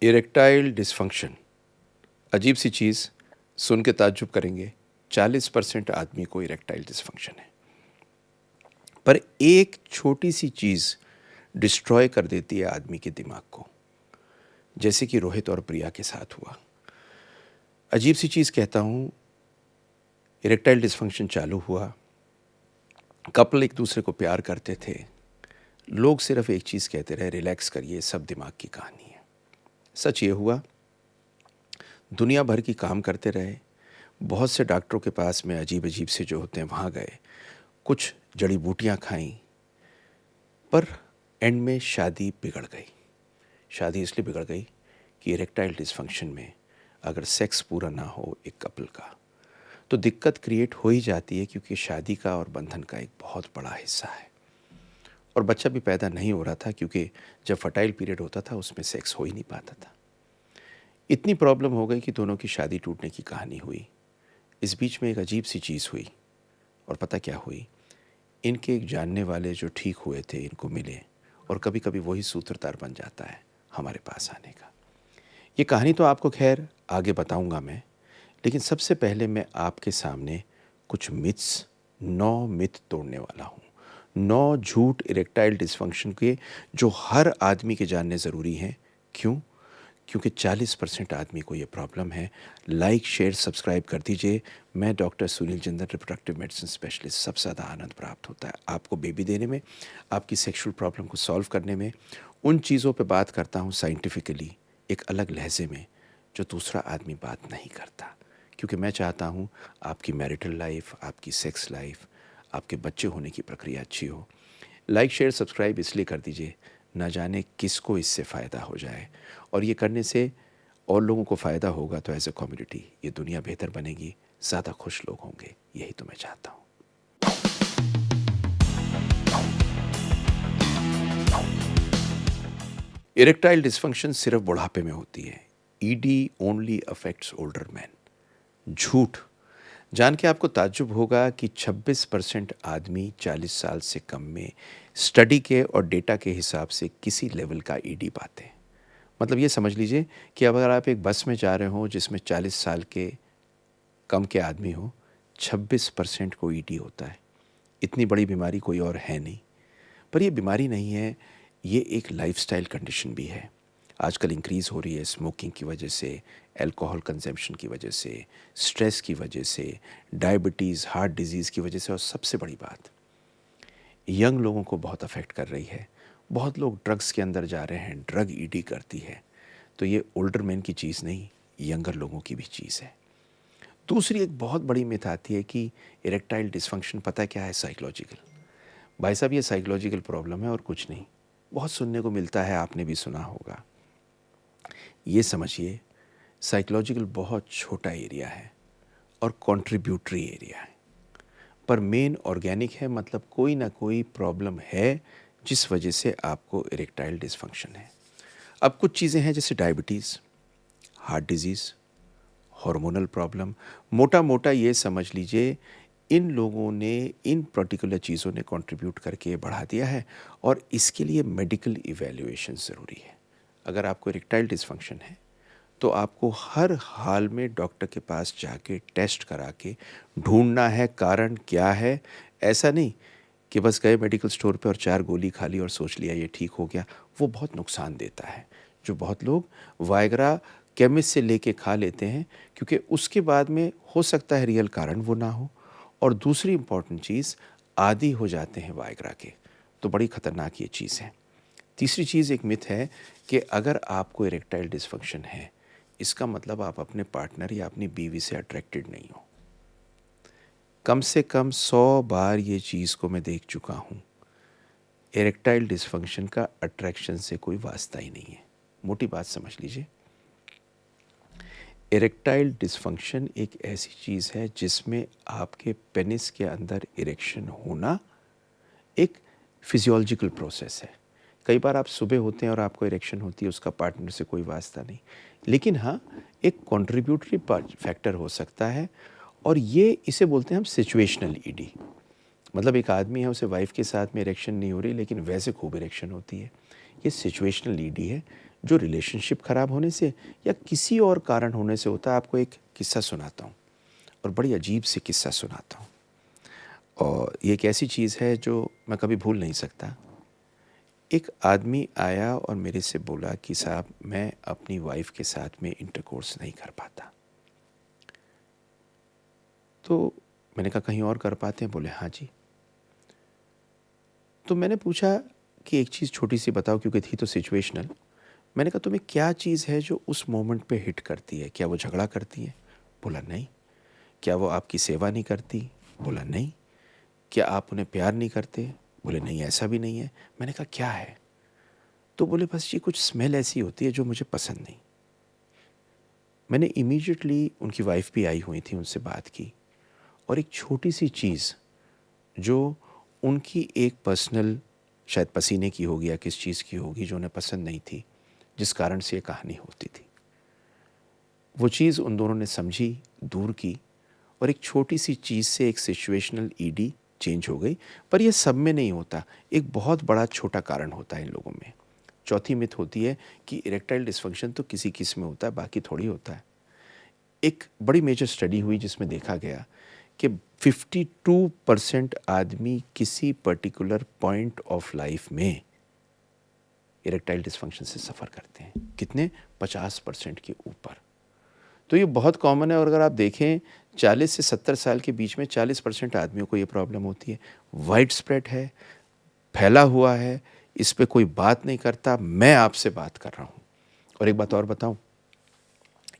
Erectile dysfunction अजीब सी चीज़, सुन के ताज्जुब करेंगे। 40% आदमी को इरेक्टाइल डिसफंक्शन है, पर एक छोटी सी चीज़ डिस्ट्रॉय कर देती है आदमी के दिमाग को, जैसे कि रोहित और प्रिया के साथ हुआ। अजीब सी चीज़ कहता हूँ, इरेक्टाइल डिसफंक्शन चालू हुआ, कपल एक दूसरे को प्यार करते थे, लोग सिर्फ एक चीज़ कहते रहे, रिलैक्स करिए, सब दिमाग की कहानी है। सच ये हुआ, दुनिया भर की काम करते रहे, बहुत से डॉक्टरों के पास में अजीब अजीब से जो होते हैं वहाँ गए, कुछ जड़ी बूटियाँ खाईं, पर एंड में शादी बिगड़ गई। शादी इसलिए बिगड़ गई कि इरेक्टाइल डिसफंक्शन में अगर सेक्स पूरा ना हो एक कपल का, तो दिक्कत क्रिएट हो ही जाती है, क्योंकि शादी का और बंधन का एक बहुत बड़ा हिस्सा है। और बच्चा भी पैदा नहीं हो रहा था, क्योंकि जब फर्टाइल पीरियड होता था उसमें सेक्स हो ही नहीं पाता था। इतनी प्रॉब्लम हो गई कि दोनों की शादी टूटने की कहानी हुई। इस बीच में एक अजीब सी चीज़ हुई, और पता क्या हुई, इनके एक जानने वाले जो ठीक हुए थे इनको मिले, और कभी कभी वही सूत्रधार बन जाता है हमारे पास आने का। ये कहानी तो आपको खैर आगे बताऊंगा मैं, लेकिन सबसे पहले मैं आपके सामने कुछ मिथ्स, 9 मिथ तोड़ने वाला हूँ। 9 झूठ इरेक्टाइल डिसफंक्शन के जो हर आदमी के जानने ज़रूरी हैं। क्यों? क्योंकि 40% आदमी को ये प्रॉब्लम है। लाइक, शेयर, सब्सक्राइब कर दीजिए। मैं doctor Sunil Jindal, reproductive medicine specialist. सबसे ज़्यादा आनंद प्राप्त होता है आपको बेबी देने में, आपकी सेक्सुअल प्रॉब्लम को सॉल्व करने में। उन चीज़ों पे बात करता हूँ साइंटिफिकली, एक अलग लहजे में, जो दूसरा आदमी बात नहीं करता, क्योंकि मैं चाहता हूँ आपकी मैरिटल लाइफ, आपकी सेक्स लाइफ, आपके बच्चे होने की प्रक्रिया अच्छी हो। लाइक, शेयर, सब्सक्राइब इसलिए कर दीजिए, ना जाने किसको इससे फ़ायदा हो जाए, और ये करने से और लोगों को फ़ायदा होगा तो एज ए कम्युनिटी ये दुनिया बेहतर बनेगी, ज़्यादा खुश लोग होंगे। यही तो मैं चाहता हूँ। इरेक्टाइल डिसफंक्शन सिर्फ बुढ़ापे में होती है। ED only affects older man. झूठ। जान के आपको ताज्जुब होगा कि 26% आदमी 40 साल से कम में स्टडी के और डेटा के हिसाब से किसी लेवल का ईडी पाते हैं। मतलब ये समझ लीजिए कि अब अगर आप एक बस में जा रहे हो जिसमें 40 साल के कम के आदमी हो, 26% को ईडी होता है। इतनी बड़ी बीमारी कोई और है नहीं। पर ये बीमारी नहीं है, ये एक लाइफस्टाइल कंडीशन भी है। आजकल इंक्रीज़ हो रही है स्मोकिंग की वजह से, अल्कोहल कंजम्पशन की वजह से, स्ट्रेस की वजह से, डायबिटीज़, हार्ट डिजीज़ की वजह से, और सबसे बड़ी बात, यंग लोगों को बहुत अफेक्ट कर रही है। बहुत लोग ड्रग्स के अंदर जा रहे हैं, ड्रग ईडी करती है। तो ये ओल्डर मैन की चीज़ नहीं, यंगर लोगों की भी चीज़ है। दूसरी एक बहुत बड़ी मिथ आती है कि इरेक्टाइल डिसफंक्शन पता क्या है, साइकोलॉजिकल। भाई साहब, ये साइकोलॉजिकल प्रॉब्लम है और कुछ नहीं। बहुत सुनने को मिलता है, आपने भी सुना होगा। ये समझिए, साइकोलॉजिकल बहुत छोटा एरिया है और कंट्रीब्यूटरी एरिया है, पर मेन ऑर्गेनिक है। मतलब कोई ना कोई प्रॉब्लम है जिस वजह से आपको इरेक्टाइल डिसफंक्शन है। अब कुछ चीज़ें हैं जैसे diabetes, heart disease, hormonal problem. मोटा मोटा ये समझ लीजिए, इन लोगों ने, इन पर्टिकुलर चीज़ों ने कंट्रीब्यूट करके बढ़ा दिया है, और इसके लिए मेडिकल इवैल्यूएशन ज़रूरी है। अगर आपको इरेक्टाइल डिसफंक्शन है तो आपको हर हाल में डॉक्टर के पास जाके टेस्ट करा के ढूंढना है कारण क्या है। ऐसा नहीं कि बस गए मेडिकल स्टोर पे और 4 गोली खा ली और सोच लिया ये ठीक हो गया। वो बहुत नुकसान देता है, जो बहुत लोग वायग्रा केमिस्ट से लेके खा लेते हैं, क्योंकि उसके बाद में हो सकता है रियल कारण वो ना हो। और दूसरी इम्पॉर्टेंट चीज़, आदी हो जाते हैं वायग्रा के, तो बड़ी ख़तरनाक ये चीज़ है। तीसरी चीज़, एक मिथ है कि अगर आपको इरेक्टाइल डिसफंक्शन है, इसका मतलब आप अपने पार्टनर या अपनी बीवी से अट्रैक्टेड नहीं हो। कम से कम 100 बार ये चीज़ को मैं देख चुका हूँ। इरेक्टाइल डिसफंक्शन का अट्रैक्शन से कोई वास्ता ही नहीं है। मोटी बात समझ लीजिए, इरेक्टाइल डिसफंक्शन एक ऐसी चीज़ है जिसमें आपके पेनिस के अंदर इरेक्शन होना एक फिजियोलॉजिकल प्रोसेस है। कई बार आप सुबह होते हैं और आपको इरेक्शन होती है, उसका पार्टनर से कोई वास्ता नहीं। लेकिन हाँ, एक कंट्रीब्यूटरी फैक्टर हो सकता है, और ये इसे बोलते हैं हम सिचुएशनल ईडी। मतलब एक आदमी है, उसे वाइफ के साथ में इरेक्शन नहीं हो रही, लेकिन वैसे खूब इरेक्शन होती है। ये सिचुएशनल ईडी है, जो रिलेशनशिप ख़राब होने से या किसी और कारण होने से होता है। आपको एक किस्सा सुनाता हूँ और बड़ी अजीब सी किस्सा सुनाता हूँ, और ये एक ऐसी चीज़ है जो मैं कभी भूल नहीं सकता। एक आदमी आया और मेरे से बोला कि साहब, मैं अपनी वाइफ़ के साथ में इंटरकोर्स नहीं कर पाता। तो मैंने कहा, कहीं और कर पाते हैं? बोले, हाँ जी। तो मैंने पूछा कि एक चीज़ छोटी सी बताओ, क्योंकि थी तो सिचुएशनल। मैंने कहा, तुम्हें क्या चीज़ है जो उस मोमेंट पे हिट करती है? क्या वो झगड़ा करती है? बोला, नहीं। क्या वो आपकी सेवा नहीं करती? बोला, नहीं। क्या आप उन्हें प्यार नहीं करते? बोले, नहीं, ऐसा भी नहीं है। मैंने कहा, क्या है? तो बोले, बस ये कुछ स्मेल ऐसी होती है जो मुझे पसंद नहीं। मैंने इमीडिएटली, उनकी वाइफ भी आई हुई थी, उनसे बात की, और एक छोटी सी चीज़ जो उनकी एक पर्सनल, शायद पसीने की होगी या किस चीज़ की होगी, जो उन्हें पसंद नहीं थी, जिस कारण से ये कहानी होती थी, वो चीज़ उन दोनों ने समझी, दूर की, और एक छोटी सी चीज़ से एक सिचुएशनल ईडी चेंज हो गई। पर ये सब में नहीं होता, एक बहुत बड़ा छोटा कारण होता है इन लोगों में। चौथी मिथ होती है कि इरेक्टाइल डिस्फंक्शन तो किसी किस में होता है, बाकी थोड़ी होता है। एक बड़ी मेजर स्टडी हुई जिसमें देखा गया कि 52% आदमी किसी पर्टिकुलर पॉइंट ऑफ लाइफ में इरेक्टाइल डिस्फंक्शन से सफ़र करते हैं। कितने? 50% के ऊपर। तो ये बहुत कॉमन है, और अगर आप देखें 40 से 70 साल के बीच में 40% आदमियों को ये प्रॉब्लम होती है। वाइड स्प्रेड है, फैला हुआ है, इस पे कोई बात नहीं करता। मैं आपसे बात कर रहा हूँ। और एक बात और बताऊँ,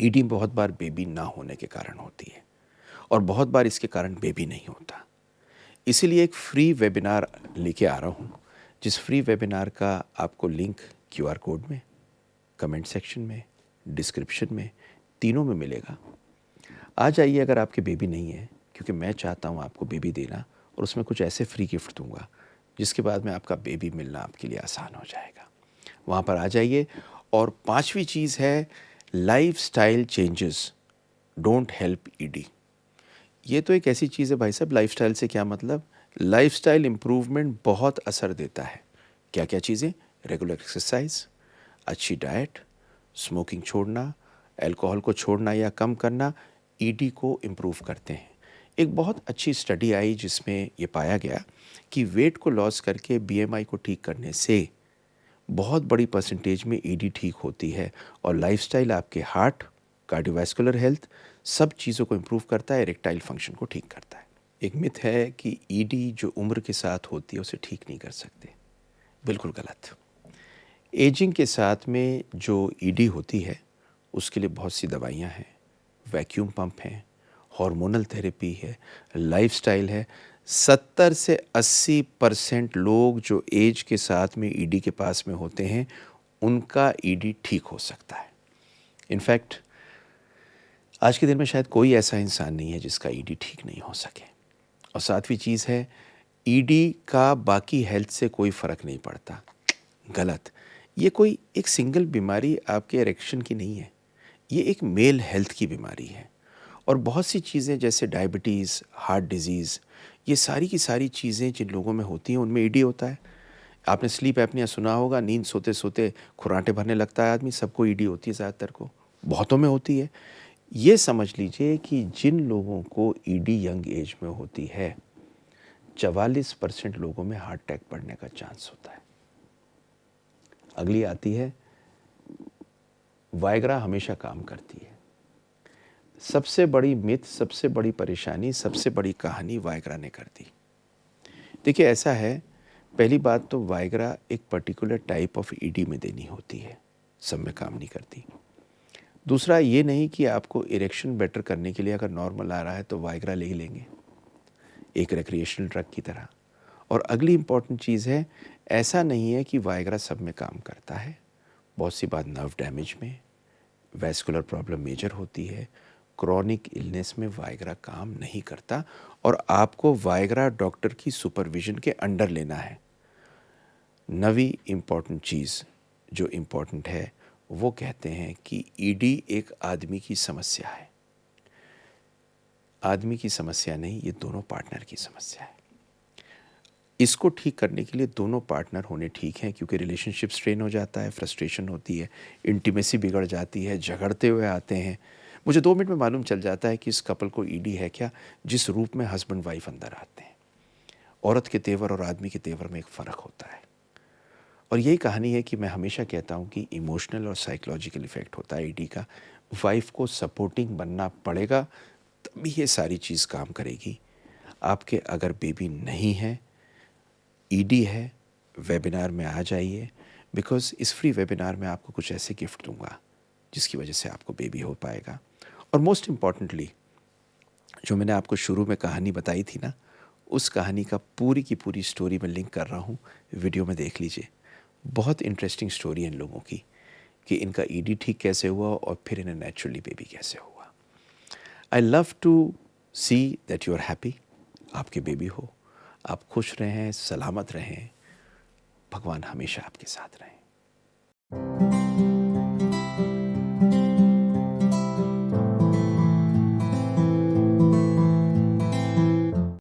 ईडी बहुत बार बेबी ना होने के कारण होती है, और बहुत बार इसके कारण बेबी नहीं होता। इसीलिए एक फ्री वेबिनार लेके आ रहा हूँ, जिस फ्री वेबिनार का आपको लिंक क्यूआर कोड में, कमेंट सेक्शन में, डिस्क्रिप्शन में, तीनों में मिलेगा। आ जाइए अगर आपके बेबी नहीं है, क्योंकि मैं चाहता हूँ आपको बेबी देना, और उसमें कुछ ऐसे फ्री गिफ्ट दूंगा जिसके बाद में आपका बेबी मिलना आपके लिए आसान हो जाएगा। वहाँ पर आ जाइए। और पांचवी चीज़ है, lifestyle changes don't help ED. ये तो एक ऐसी चीज़ है भाई साहब, लाइफस्टाइल से क्या मतलब? लाइफस्टाइल इम्प्रूवमेंट बहुत असर देता है। क्या क्या चीज़ें? रेगुलर एक्सरसाइज, अच्छी डाइट, स्मोकिंग छोड़ना, अल्कोहल को छोड़ना या कम करना ईडी को इम्प्रूव करते हैं। एक बहुत अच्छी स्टडी आई जिसमें ये पाया गया कि वेट को लॉस करके बीएमआई को ठीक करने से बहुत बड़ी परसेंटेज में ईडी ठीक होती है, और लाइफस्टाइल आपके हार्ट, कार्डियोवैस्कुलर हेल्थ, सब चीज़ों को इम्प्रूव करता है, इरेक्टाइल फंक्शन को ठीक करता है। एक मिथ है कि ईडी जो उम्र के साथ होती है उसे ठीक नहीं कर सकते। बिल्कुल गलत। एजिंग के साथ में जो ईडी होती है उसके लिए बहुत सी दवाइयाँ हैं, वैक्यूम पंप हैं, हार्मोनल थेरेपी है, लाइफस्टाइल है। 70 से 80% लोग जो एज के साथ में ईडी के पास में होते हैं, उनका ईडी ठीक हो सकता है। इनफैक्ट आज के दिन में शायद कोई ऐसा इंसान नहीं है जिसका ईडी ठीक नहीं हो सके। और सातवीं चीज़ है, ईडी का बाकी हेल्थ से कोई फ़र्क नहीं पड़ता। गलत। ये कोई एक सिंगल बीमारी आपके इरेक्शन की नहीं है, ये एक मेल हेल्थ की बीमारी है। और बहुत सी चीज़ें जैसे डायबिटीज़, हार्ट डिजीज़, ये सारी की सारी चीज़ें जिन लोगों में होती हैं उनमें ईडी होता है। आपने स्लीप एपनिया सुना होगा, नींद सोते सोते खुराटे भरने लगता है आदमी, सबको ईडी होती है, ज़्यादातर को, बहुतों में होती है। ये समझ लीजिए कि जिन लोगों को ईडी यंग एज में होती है, 44% लोगों में हार्ट अटैक पड़ने का चांस होता है। अगली आती है, वायग्रा हमेशा काम करती है। सबसे बड़ी मिथ, सबसे बड़ी परेशानी, सबसे बड़ी कहानी वायग्रा ने कर दी। देखिए ऐसा है, पहली बात तो वायग्रा एक पर्टिकुलर टाइप ऑफ ईडी में देनी होती है, सब में काम नहीं करती। दूसरा ये नहीं कि आपको इरेक्शन बेटर करने के लिए अगर नॉर्मल आ रहा है तो वायग्रा ले ही लेंगे, एक रिक्रिएशनल ड्रग की तरह। और अगली इम्पॉर्टेंट चीज़ है, ऐसा नहीं है कि वायग्रा सब में काम करता है। बहुत सी बात नर्व डैमेज में, वैस्कुलर प्रॉब्लम मेजर होती है, क्रॉनिक इलनेस में वायग्रा काम नहीं करता, और आपको वायग्रा डॉक्टर की सुपरविजन के अंडर लेना है। नवी इम्पॉर्टेंट चीज़ जो इम्पॉर्टेंट है, वो कहते हैं कि ईडी एक आदमी की समस्या है। आदमी की समस्या नहीं, ये दोनों पार्टनर की समस्या है। इसको ठीक करने के लिए दोनों पार्टनर होने ठीक हैं, क्योंकि रिलेशनशिप स्ट्रेन हो जाता है, फ्रस्ट्रेशन होती है, इंटीमेसी बिगड़ जाती है, झगड़ते हुए आते हैं। मुझे 2 मिनट में मालूम चल जाता है कि इस कपल को ईडी है क्या, जिस रूप में हस्बैंड वाइफ अंदर आते हैं। औरत के तेवर और आदमी के तेवर में एक फ़र्क होता है। और यही कहानी है कि मैं हमेशा कहता हूँ कि इमोशनल और साइकोलॉजिकल इफ़ेक्ट होता है ईडी का। वाइफ को सपोर्टिंग बनना पड़ेगा, तभी ये सारी चीज़ काम करेगी। आपके अगर बेबी नहीं है, ईडी है, वेबिनार में आ जाइए, बिकॉज़ इस फ्री वेबिनार में आपको कुछ ऐसे गिफ्ट दूंगा जिसकी वजह से आपको बेबी हो पाएगा। और मोस्ट इम्पॉर्टेंटली, जो मैंने आपको शुरू में कहानी बताई थी ना, उस कहानी का पूरी की पूरी स्टोरी मैं लिंक कर रहा हूँ, वीडियो में देख लीजिए। बहुत इंटरेस्टिंग स्टोरी है इन लोगों की, कि इनका ईडी ठीक कैसे हुआ और फिर इन्हें नेचुरली बेबी कैसे हुआ। I love to see that you are happy, आपके बेबी हो, आप खुश रहें, सलामत रहें, भगवान हमेशा आपके साथ रहें।